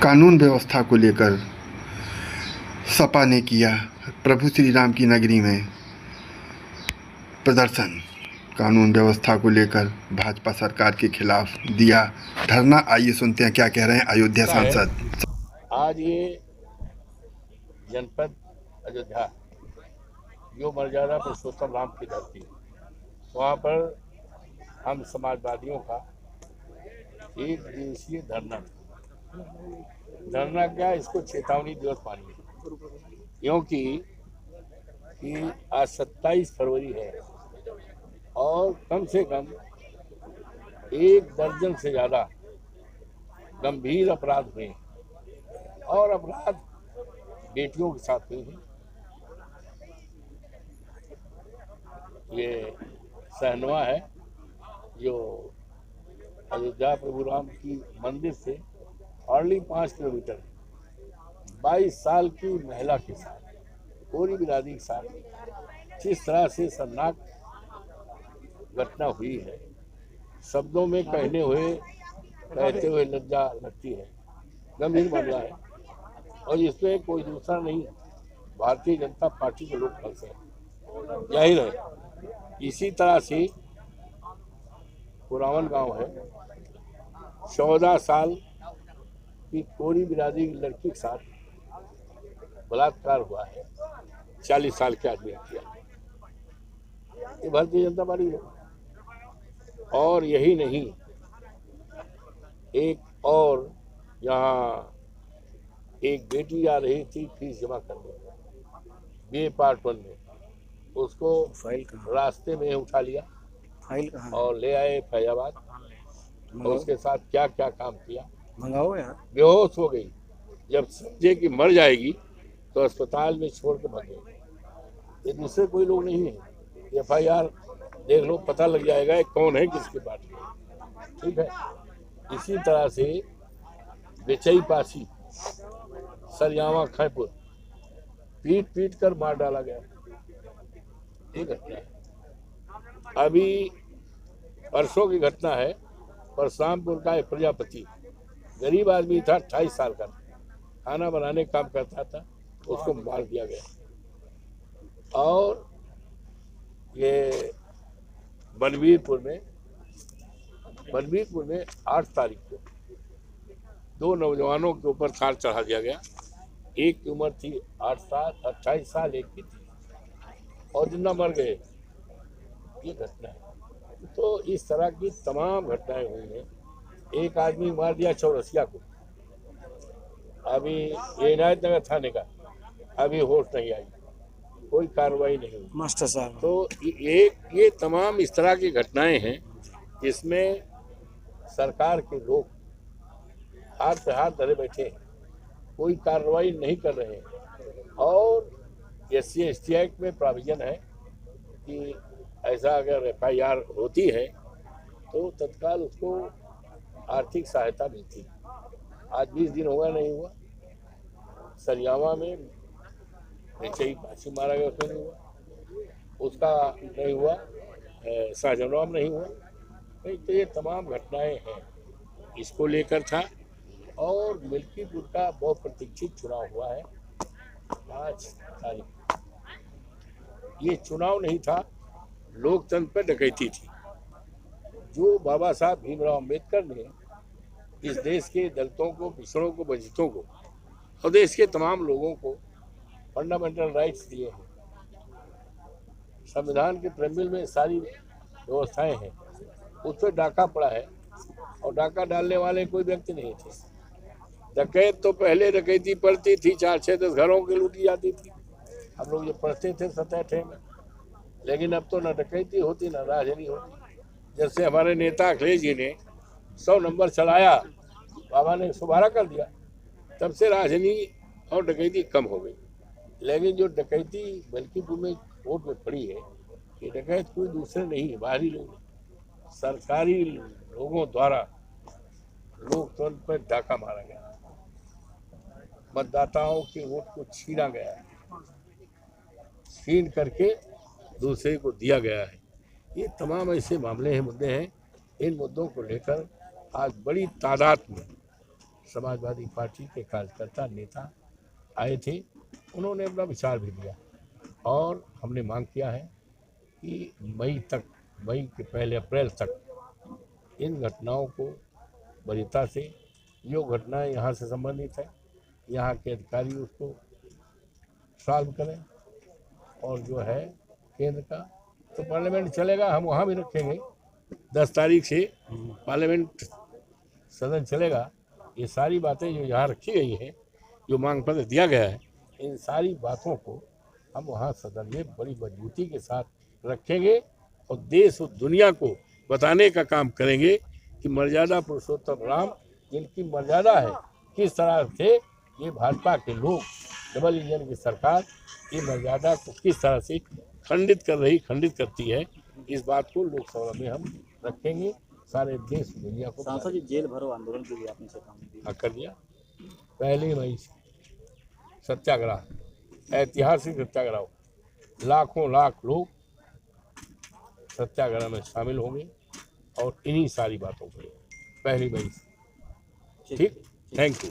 कानून व्यवस्था को लेकर सपा ने किया प्रभु श्री राम की नगरी में प्रदर्शन। कानून व्यवस्था को लेकर भाजपा सरकार के खिलाफ दिया धरना। आइए सुनते हैं क्या कह रहे हैं अयोध्या सांसद। आज ये जनपद अयोध्या जो मर्यादा पुरुषोत्तम राम की धरती, वहाँ पर हम समाजवादियों का एक दिवसीय धरना क्या, इसको चेतावनी दिवस मानिए, क्योंकि आज 27 फरवरी है और कम से कम 1 दर्जन से ज़्यादा गंभीर अपराध हुए और अपराध बेटियों के साथ हुए हैं। ये सहनवा है जो अयोध्या प्रभु राम की मंदिर से हार्डली 5 किलोमीटर 22 साल की महिला के साथ, पूरी बिरादरी के साथ जिस तरह से शर्मनाक घटना हुई है, शब्दों में कहते हुए लज्जा लगती है। गंभीर मामला है और इसमें कोई दूसरा नहीं, भारतीय जनता पार्टी के लोग फंसे हैं। जाहिर है इसी तरह से पुरावन गांव है, 14 साल की कोरी बिरादरी की लड़की के साथ बलात्कार हुआ है, 40 साल के आदमी ने किया। ये भारतीय जनता पार्टी है। और यही नहीं, एक और यहाँ एक बेटी आ रही थी फीस जमा करने BA पार्ट 1 में, उसको रास्ते में उठा लिया और ले आए फैजाबाद और उसके साथ क्या क्या काम किया, बेहोश हो गई। जब समझे कि मर जाएगी तो अस्पताल में छोड़ के भाग गई। ये दूसरे कोई लोग नहीं है। FIR देख लो, पता लग जाएगा कौन है किसके पार्टी में, ठीक है। इसी तरह से बेचई पासी सरयावा खैपुर पीट कर मार डाला गया। ये घटना है। अभी परसों की घटना है, परशुरामपुर का एक प्रजापति गरीब आदमी था, 28 साल का, खाना बनाने का काम करता था, उसको मार दिया गया। और ये बनवीरपुर में 8 तारीख को 2 नौजवानों के ऊपर कार चढ़ा दिया गया। एक की उम्र थी 8 साल, 28 साल एक की थी, और जितना मर गए। ये घटना है। तो इस तरह की तमाम घटनाएं हुई हैं। एक आदमी मार दिया चौरसिया को, अभी ये इनायत नगर थाने का, अभी होश नहीं आई, कोई कार्रवाई नहीं हुई मास्टर साहब। तो ये तमाम इस तरह की घटनाएं हैं जिसमें सरकार के लोग हाथ पे हाथ धरे बैठे हैं, कोई कार्रवाई नहीं कर रहे हैं। और SC ST एक्ट में प्रोविजन है कि ऐसा अगर FIR होती है तो तत्काल उसको आर्थिक सहायता मिलती है। आज 20 दिन होगा, नहीं हुआ। सरियावा में बेचई पासी मारा गया, उसमें नहीं हुआ, उसका नहीं हुआ, शाहजहां में नहीं हुआ। नहीं तो ये तमाम घटनाएं हैं, इसको लेकर था। और मिल्कीपुर का बहुत प्रतीक्षित चुनाव हुआ है 5 तारीख। ये चुनाव नहीं था, लोकतंत्र पर डकैती थी। जो बाबा साहब भीमराव अम्बेडकर ने इस देश के दलितों को, पिछड़ों को, वंचितों को और देश के तमाम लोगों को फंडामेंटल राइट्स दिए हैं, संविधान के प्रेम्बल में सारी व्यवस्थाएं हैं, उस पर डाका पड़ा है और डाका डालने वाले कोई व्यक्ति नहीं थे। डकैत तो पहले डकैती पड़ती थी, 4-6-10 घरों की लूटी जाती थी, हम लोग ये पढ़ते थे 7-8 में। लेकिन अब तो न डकैती होती न राजनी होती। जैसे हमारे नेता अखिलेश जी ने 100 नंबर चलाया, बाबा ने 112 कर दिया, तब से राजनी और डकैती कम हो गई। लेकिन जो डकैती मिल्कीपुर में कोर्ट में पड़ी है, ये डकैत कोई दूसरे नहीं है, बाहरी लोग, सरकारी लोगों द्वारा लोकतंत्र पर डाका मारा गया, मतदाताओं के वोट को छीना गया है, छीन करके दूसरे को दिया गया है। ये तमाम ऐसे मामले हैं, मुद्दे हैं। इन मुद्दों को लेकर आज बड़ी तादाद में समाजवादी पार्टी के कार्यकर्ता नेता आए थे, उन्होंने अपना विचार भी दिया और हमने मांग किया है कि मई के पहले अप्रैल तक इन घटनाओं को वरीयता से, जो घटनाएं यहाँ से संबंधित है, यहाँ के अधिकारी उसको सॉल्व करें और जो है केंद्र का तो पार्लियामेंट चलेगा, हम वहाँ भी रखेंगे। 10 तारीख से पार्लियामेंट सदन चलेगा। ये सारी बातें जो यहाँ रखी गई हैं, जो मांग पत्र दिया गया है, इन सारी बातों को हम वहाँ सदन में बड़ी मजबूती के साथ रखेंगे और देश और दुनिया को बताने का काम करेंगे कि मर्यादा पुरुषोत्तम राम, जिनकी मर्यादा है, किस तरह से ये भाजपा के लोग, डबल इंजन की सरकार ये मर्यादा को किस तरह से खंडित करती है। इस बात को लोकसभा में हम रखेंगे, सारे देश दुनिया को। सांसद जी जेल भरो आंदोलन के लिए आपने चेतावनी कर दिया। पहले मई सत्याग्रह, ऐतिहासिक सत्याग्रह, लाखों लाख लोग सत्याग्रह में शामिल होंगे और इन्हीं सारी बातों पर 1 मई। ठीक, थैंक यू।